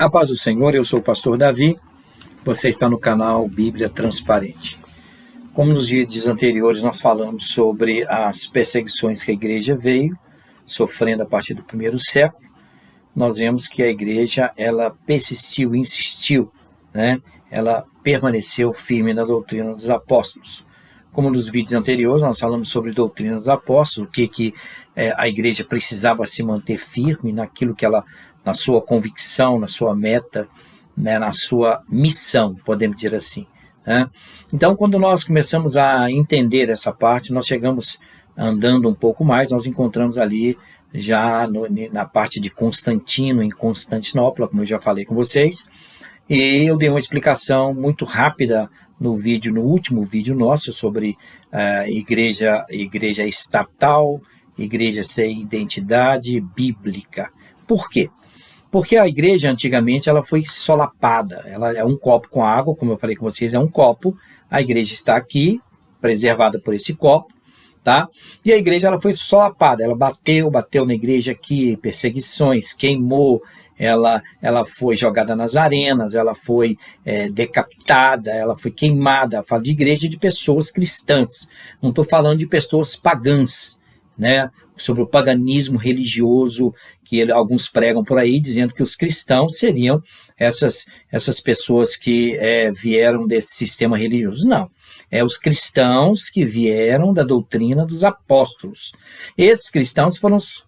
A paz do Senhor, eu sou o pastor Davi, você está no canal Bíblia Transparente. Como nos vídeos anteriores nós falamos sobre as perseguições que a igreja veio sofrendo a partir do primeiro século, nós vemos que a igreja ela persistiu, insistiu, né? Ela permaneceu firme na doutrina dos apóstolos. Como nos vídeos anteriores nós falamos sobre doutrina dos apóstolos, o que a igreja precisava se manter firme naquilo que ela, na sua convicção, na sua meta, né, na sua missão, podemos dizer assim, né? Então, quando nós começamos a entender essa parte, nós chegamos andando um pouco mais, nós encontramos ali já na parte de Constantino, em Constantinopla, como eu já falei com vocês, e eu dei uma explicação muito rápida no último vídeo nosso sobre igreja estatal, igreja sem identidade bíblica. Por quê? Porque a igreja antigamente ela foi solapada, ela é um copo com água, como eu falei com vocês, é um copo, a igreja está aqui, preservada por esse copo, tá? E a igreja ela foi solapada, ela bateu na igreja aqui, perseguições, queimou, ela foi jogada nas arenas, ela foi decapitada, ela foi queimada. Falo de igreja de pessoas cristãs, não estou falando de pessoas pagãs, né? Sobre o paganismo religioso que alguns pregam por aí, dizendo que os cristãos seriam essas pessoas que vieram desse sistema religioso. Não, os cristãos que vieram da doutrina dos apóstolos. Esses cristãos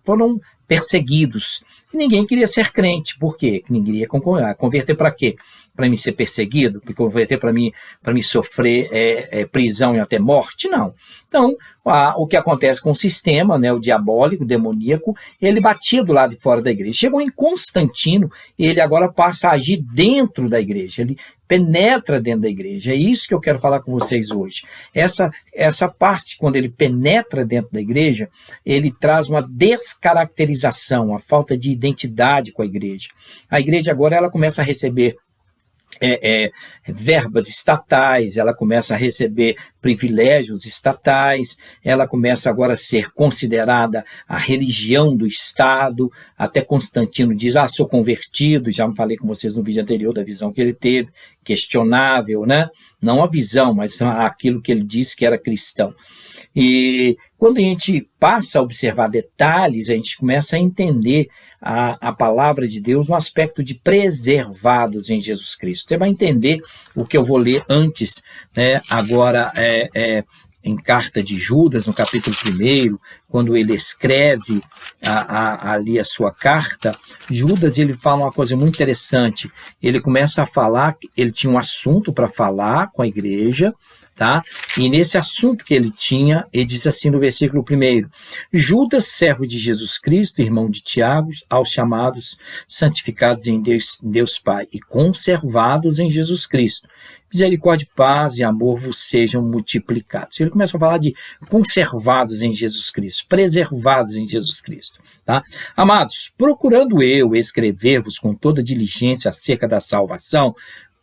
foram perseguidos. E ninguém queria ser crente. Por quê? Ninguém queria converter para quê? Para mim ser perseguido? Para converter para mim sofrer prisão e até morte? Não. Então, o que acontece com o sistema, né, o diabólico, o demoníaco, ele batia do lado de fora da igreja. Chegou em Constantino, ele agora passa a agir dentro da igreja, ele penetra dentro da igreja. É isso que eu quero falar com vocês hoje. Essa parte, quando ele penetra dentro da igreja, ele traz uma descaracterização, a falta de identidade com a igreja. A igreja agora ela começa a receber verbas estatais, ela começa a receber privilégios estatais, ela começa agora a ser considerada a religião do Estado. Até Constantino diz, sou convertido, já falei com vocês no vídeo anterior da visão que ele teve, questionável, né? Não a visão, mas aquilo que ele disse que era cristão. E quando a gente passa a observar detalhes, a gente começa a entender a palavra de Deus no aspecto de preservados em Jesus Cristo. Você vai entender o que eu vou ler antes, né? Agora em carta de Judas, no capítulo 1, quando ele escreve ali a sua carta, Judas ele fala uma coisa muito interessante. Ele começa a falar, ele tinha um assunto para falar com a igreja, tá? E nesse assunto que ele tinha, ele diz assim no versículo 1: Judas, servo de Jesus Cristo, irmão de Tiago, aos chamados, santificados em Deus Pai e conservados em Jesus Cristo, misericórdia, paz e amor vos sejam multiplicados. Ele começa a falar de conservados em Jesus Cristo, preservados em Jesus Cristo, tá? Amados, procurando eu escrever-vos com toda diligência acerca da salvação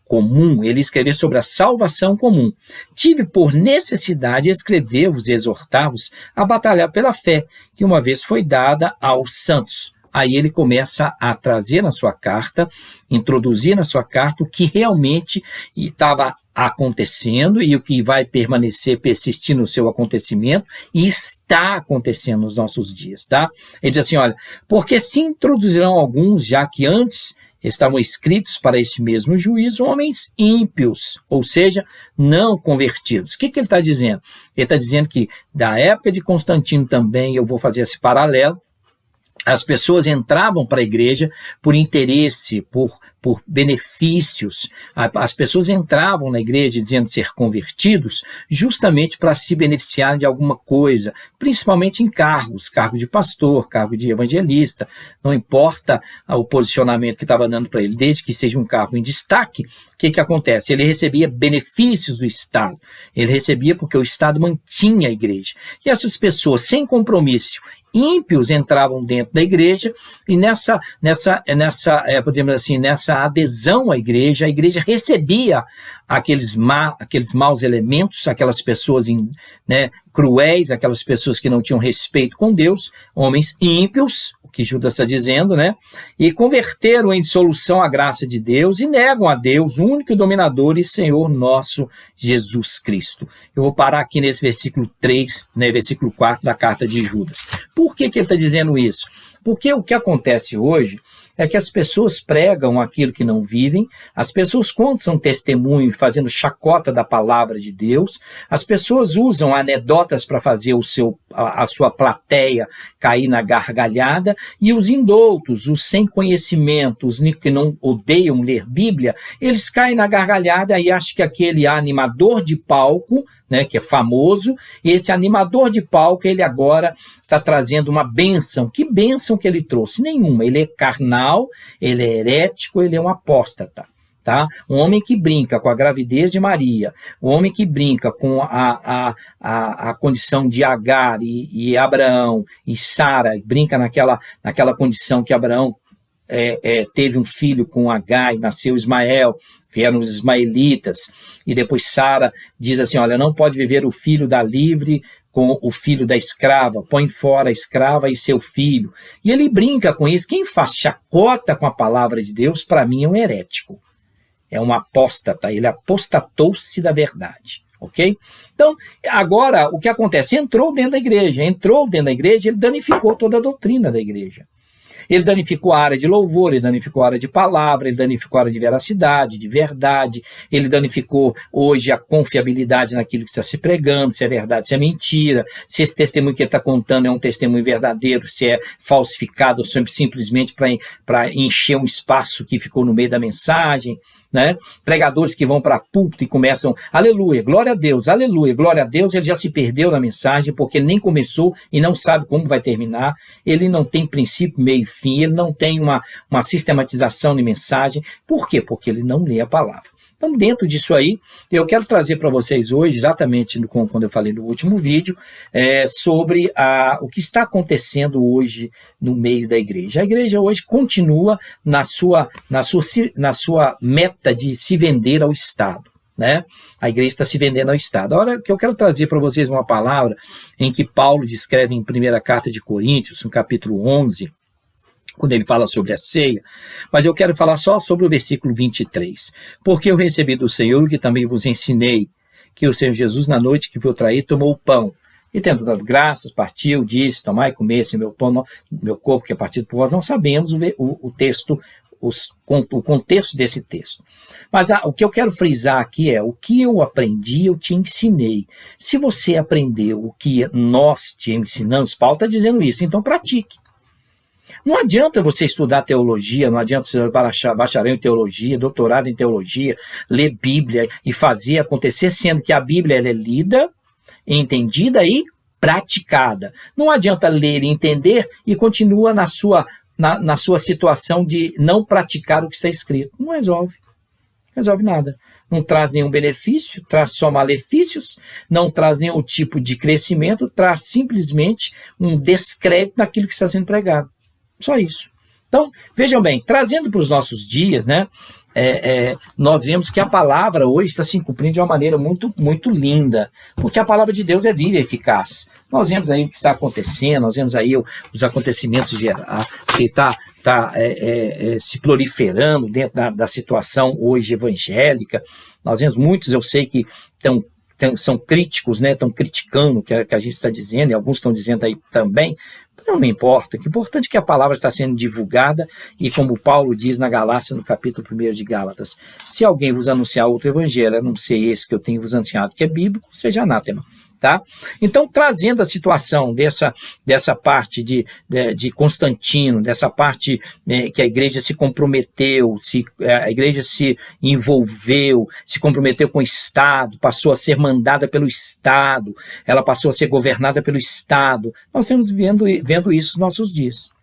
comum, ele escreveu sobre a salvação comum. Tive por necessidade escrever-vos e exortar-vos a batalhar pela fé, que uma vez foi dada aos santos. Aí ele começa a trazer na sua carta, introduzir na sua carta o que realmente estava acontecendo e o que vai persistir no seu acontecimento e está acontecendo nos nossos dias, tá? Ele diz assim, olha, porque se introduzirão alguns, já que antes estavam escritos para este mesmo juízo, homens ímpios, ou seja, não convertidos. O que ele está dizendo? Ele está dizendo que da época de Constantino também, eu vou fazer esse paralelo, as pessoas entravam para a igreja por interesse, por benefícios. As pessoas entravam na igreja dizendo ser convertidos justamente para se beneficiar de alguma coisa, principalmente em cargo de pastor, cargo de evangelista, não importa o posicionamento que estava dando para ele, desde que seja um cargo em destaque. O que acontece? Ele recebia benefícios do Estado, ele recebia porque o Estado mantinha a igreja. E essas pessoas sem compromisso, ímpios, entravam dentro da igreja e podemos assim, nessa adesão à igreja, a igreja recebia aqueles maus elementos, aquelas pessoas cruéis, aquelas pessoas que não tinham respeito com Deus, homens ímpios. O o que Judas está dizendo, né? E converteram em dissolução a graça de Deus e negam a Deus, o único dominador e Senhor nosso Jesus Cristo. Eu vou parar aqui nesse versículo 3, né, versículo 4 da carta de Judas. Por que ele está dizendo isso? Porque o que acontece hoje é que as pessoas pregam aquilo que não vivem, as pessoas contam testemunho fazendo chacota da palavra de Deus, as pessoas usam anedotas para fazer a sua plateia cair na gargalhada, e os indoutos, os sem conhecimento, os que não odeiam ler Bíblia, eles caem na gargalhada e acham que aquele animador de palco, né, que é famoso, e esse animador de palco, ele agora está trazendo uma bênção. Que bênção que ele trouxe? Nenhuma. Ele é carnal, ele é herético, ele é um apóstata. Tá? Um homem que brinca com a gravidez de Maria, um homem que brinca com a condição de Agar e Abraão e Sara, brinca naquela condição que Abraão teve um filho com Agar e nasceu Ismael, vieram os ismaelitas, e depois Sara diz assim, olha, não pode viver o filho da livre com o filho da escrava, põe fora a escrava e seu filho. E ele brinca com isso. Quem faz chacota com a palavra de Deus, para mim, é um herético. É um apóstata, ele apostatou-se da verdade, ok? Então, agora, o que acontece? Entrou dentro da igreja, ele danificou toda a doutrina da igreja. Ele danificou a área de louvor, ele danificou a área de palavra, ele danificou a área de veracidade, de verdade, ele danificou hoje a confiabilidade naquilo que está se pregando, se é verdade, se é mentira, se esse testemunho que ele está contando é um testemunho verdadeiro, se é falsificado ou simplesmente para encher um espaço que ficou no meio da mensagem, né? Pregadores que vão para púlpito e começam, aleluia, glória a Deus, ele já se perdeu na mensagem porque ele nem começou e não sabe como vai terminar, ele não tem princípio, meio e fim, ele não tem uma sistematização de mensagem. Por quê? Porque ele não lê a palavra. Então, dentro disso aí, eu quero trazer para vocês hoje, exatamente quando eu falei no último vídeo, sobre o que está acontecendo hoje no meio da igreja. A igreja hoje continua na sua meta de se vender ao Estado, né? A igreja está se vendendo ao Estado. Agora, que eu quero trazer para vocês uma palavra em que Paulo descreve em 1ª carta de Coríntios, no capítulo 11, quando ele fala sobre a ceia, mas eu quero falar só sobre o versículo 23. Porque eu recebi do Senhor, que também vos ensinei, que o Senhor Jesus, na noite que foi traído, tomou o pão, e tendo dado graças, partiu, disse, tomai e comei esse meu pão, meu corpo que é partido por vós. Não sabemos o texto, o contexto desse texto. Mas o que eu quero frisar aqui é, o que eu aprendi, eu te ensinei. Se você aprendeu o que nós te ensinamos, Paulo está dizendo isso, então pratique. Não adianta você estudar teologia, não adianta você bacharel em teologia, doutorado em teologia, ler Bíblia e fazer acontecer, sendo que a Bíblia ela é lida, entendida e praticada. Não adianta ler e entender e continua na sua situação de não praticar o que está escrito. Não resolve nada. Não traz nenhum benefício, traz só malefícios, não traz nenhum tipo de crescimento, traz simplesmente um descrédito naquilo que está sendo pregado. Só isso. Então, vejam bem, trazendo para os nossos dias, né, nós vemos que a palavra hoje está se cumprindo de uma maneira muito, muito linda, porque a palavra de Deus é viva e eficaz. Nós vemos aí o que está acontecendo, nós vemos aí os acontecimentos que está se proliferando dentro da situação hoje evangélica. Nós vemos muitos, eu sei que são críticos, né, estão criticando o que a gente está dizendo, e alguns estão dizendo aí também. Não me importa, o importante é que a palavra está sendo divulgada e como Paulo diz na Galácia, no capítulo 1 de Gálatas, se alguém vos anunciar outro evangelho, a não ser esse que eu tenho vos anunciado, que é bíblico, seja anátema. Tá? Então, trazendo a situação dessa parte de Constantino, dessa parte que a igreja se comprometeu, a igreja se envolveu, se comprometeu com o Estado, passou a ser mandada pelo Estado, ela passou a ser governada pelo Estado. Nós estamos vendo isso nos nossos dias.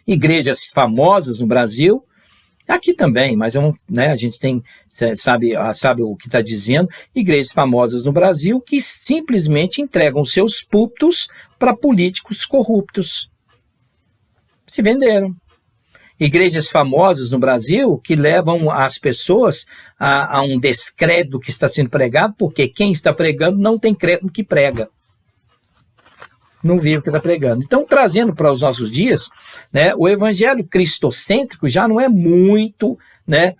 Igrejas famosas no Brasil, aqui também, mas a gente sabe o que está dizendo, igrejas famosas no Brasil que simplesmente entregam seus púlpitos para políticos corruptos. Se venderam. Igrejas famosas no Brasil que levam as pessoas a um descrédito que está sendo pregado, porque quem está pregando não tem crédito no que prega. não vive o que está pregando. Então, trazendo para os nossos dias, né, o evangelho cristocêntrico já não é muito, né,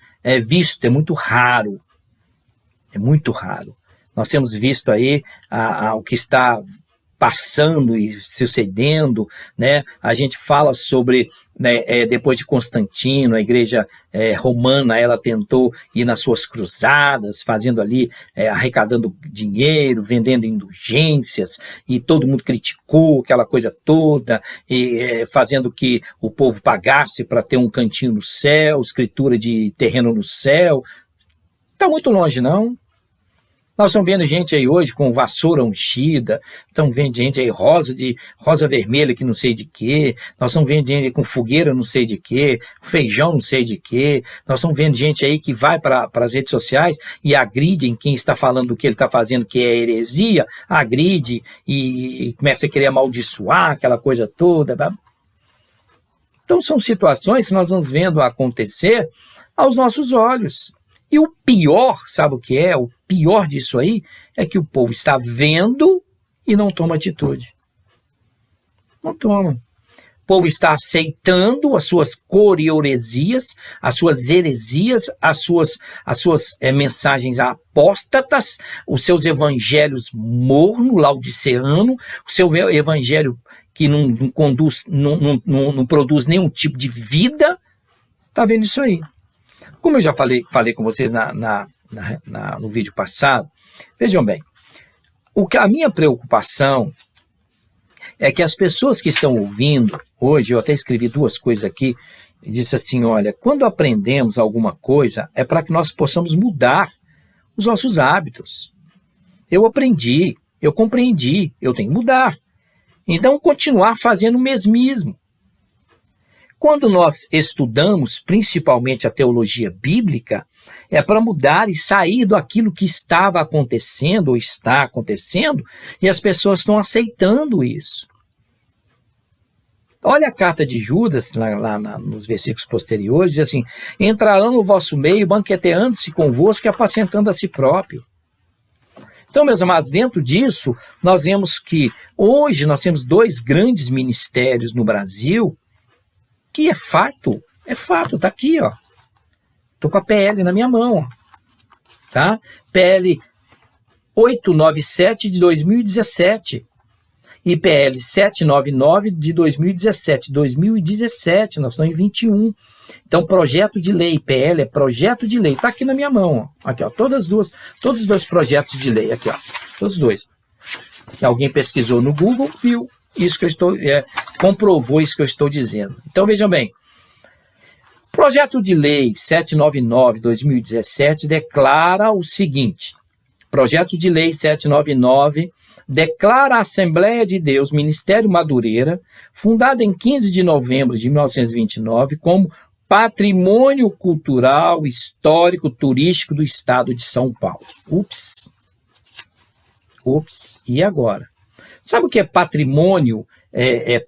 visto, é muito raro. É muito raro. Nós temos visto aí o que está passando e sucedendo, né? A gente fala sobre, né, depois de Constantino, a igreja romana, ela tentou ir nas suas cruzadas, fazendo ali, arrecadando dinheiro, vendendo indulgências, e todo mundo criticou aquela coisa toda, e fazendo que o povo pagasse para ter um cantinho no céu, escritura de terreno no céu. Está muito longe, não? Nós estamos vendo gente aí hoje com vassoura ungida, estamos vendo gente aí rosa vermelha que não sei de quê, nós estamos vendo gente aí com fogueira não sei de quê, feijão não sei de quê, nós estamos vendo gente aí que vai para as redes sociais e agride em quem está falando do que ele está fazendo, que é heresia, agride e começa a querer amaldiçoar aquela coisa toda. Então são situações que nós vamos vendo acontecer aos nossos olhos. E o pior, sabe o que é? O pior disso aí é que o povo está vendo e não toma atitude. Não toma. O povo está aceitando as suas coreoresias, as suas heresias, as suas mensagens apóstatas, os seus evangelhos morno, laodiceano, o seu evangelho que não produz nenhum tipo de vida. Está vendo isso aí? Como eu já falei com vocês no vídeo passado, vejam bem, a minha preocupação é que as pessoas que estão ouvindo, hoje eu até escrevi 2 coisas aqui, e disse assim, olha, quando aprendemos alguma coisa é para que nós possamos mudar os nossos hábitos. Eu aprendi, eu compreendi, eu tenho que mudar. Então, continuar fazendo o mesmismo. Quando nós estudamos, principalmente a teologia bíblica, é para mudar e sair daquilo que estava acontecendo ou está acontecendo, e as pessoas estão aceitando isso. Olha a carta de Judas, lá nos versículos posteriores, diz assim, entrarão no vosso meio, banqueteando-se convosco e apacentando a si próprio. Então, meus amados, dentro disso, nós vemos que hoje nós temos 2 grandes ministérios no Brasil, que é fato, está aqui, ó. Estou com a PL na minha mão, ó, tá? PL 897 de 2017 e PL 799 de 2017. 2017, nós estamos em 21. Então, projeto de lei, PL é projeto de lei, está aqui na minha mão, ó. Aqui, ó, todos os 2 projetos de lei, aqui, ó, todos os 2. Alguém pesquisou no Google, viu isso que eu estou, comprovou isso que eu estou dizendo. Então, vejam bem, projeto de lei 799 de 2017 declara o seguinte, projeto de lei 799 declara a Assembleia de Deus Ministério Madureira, fundada em 15 de novembro de 1929, como patrimônio cultural, histórico, turístico do estado de São Paulo. Ups, e agora? Sabe o que é patrimônio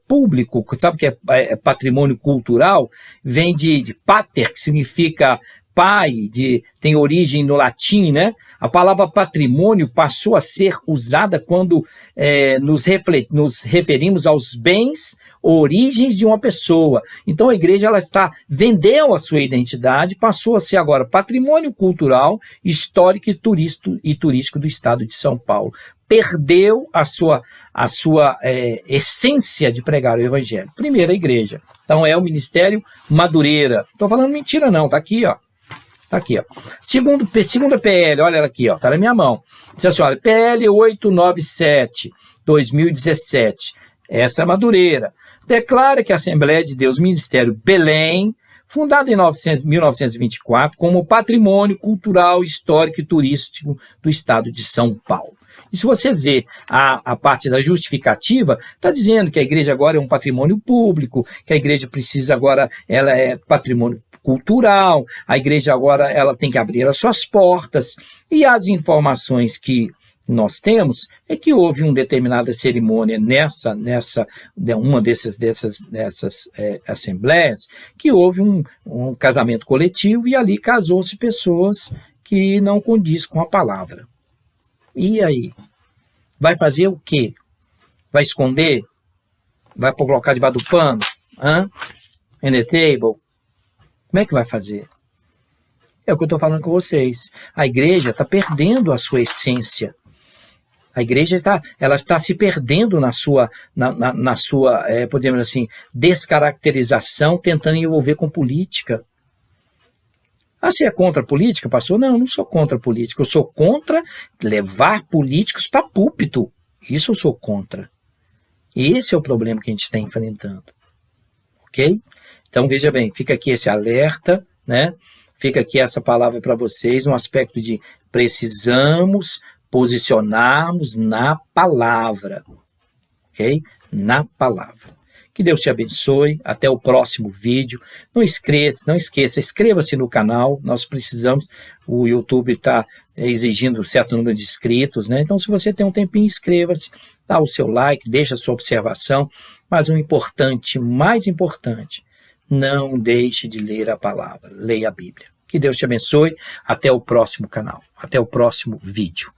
público? Sabe o que é patrimônio cultural? Vem de pater, que significa pai, tem origem no latim, né? A palavra patrimônio passou a ser usada quando nos referimos aos bens, origens de uma pessoa. Então a igreja vendeu a sua identidade, passou a ser agora patrimônio cultural, histórico e turístico do estado de São Paulo. Perdeu a sua essência de pregar o evangelho. Primeiro, a igreja. Então é o Ministério Madureira. Não estou falando mentira não, está aqui, ó. Está aqui, ó. Segunda PL, olha ela aqui, ó, está na minha mão. Diz assim, olha, PL 897, 2017. Essa é a Madureira. Declara que a Assembleia de Deus Ministério Belém, fundada em 1924, como patrimônio cultural, histórico e turístico do estado de São Paulo. E se você vê a parte da justificativa, está dizendo que a igreja agora é um patrimônio público, que a igreja precisa agora, ela é patrimônio cultural, a igreja agora ela tem que abrir as suas portas, e as informações que nós temos é que houve uma determinada cerimônia uma dessas assembleias, que houve um casamento coletivo e ali casou-se pessoas que não condiz com a palavra. E aí? Vai fazer o quê? Vai esconder? Vai colocar debaixo do pano? In the table? Como é que vai fazer? É o que eu estou falando com vocês. A igreja está perdendo a sua essência. A igreja está se perdendo na sua podemos dizer assim, descaracterização, tentando envolver com política. Você é contra a política, pastor? Não, eu não sou contra a política. Eu sou contra levar políticos para púlpito. Isso eu sou contra. Esse é o problema que a gente está enfrentando. Ok? Então, veja bem, fica aqui esse alerta, né? Fica aqui essa palavra para vocês, no aspecto de precisamos posicionarmos na palavra. Ok? Na palavra. Que Deus te abençoe. Até o próximo vídeo. Não esqueça, inscreva-se no canal. Nós precisamos, o YouTube está exigindo um certo número de inscritos, né? Então, se você tem um tempinho, inscreva-se, dá o seu like, deixa a sua observação. Mas o importante, mais importante, não deixe de ler a palavra. Leia a Bíblia. Que Deus te abençoe. Até o próximo canal. Até o próximo vídeo.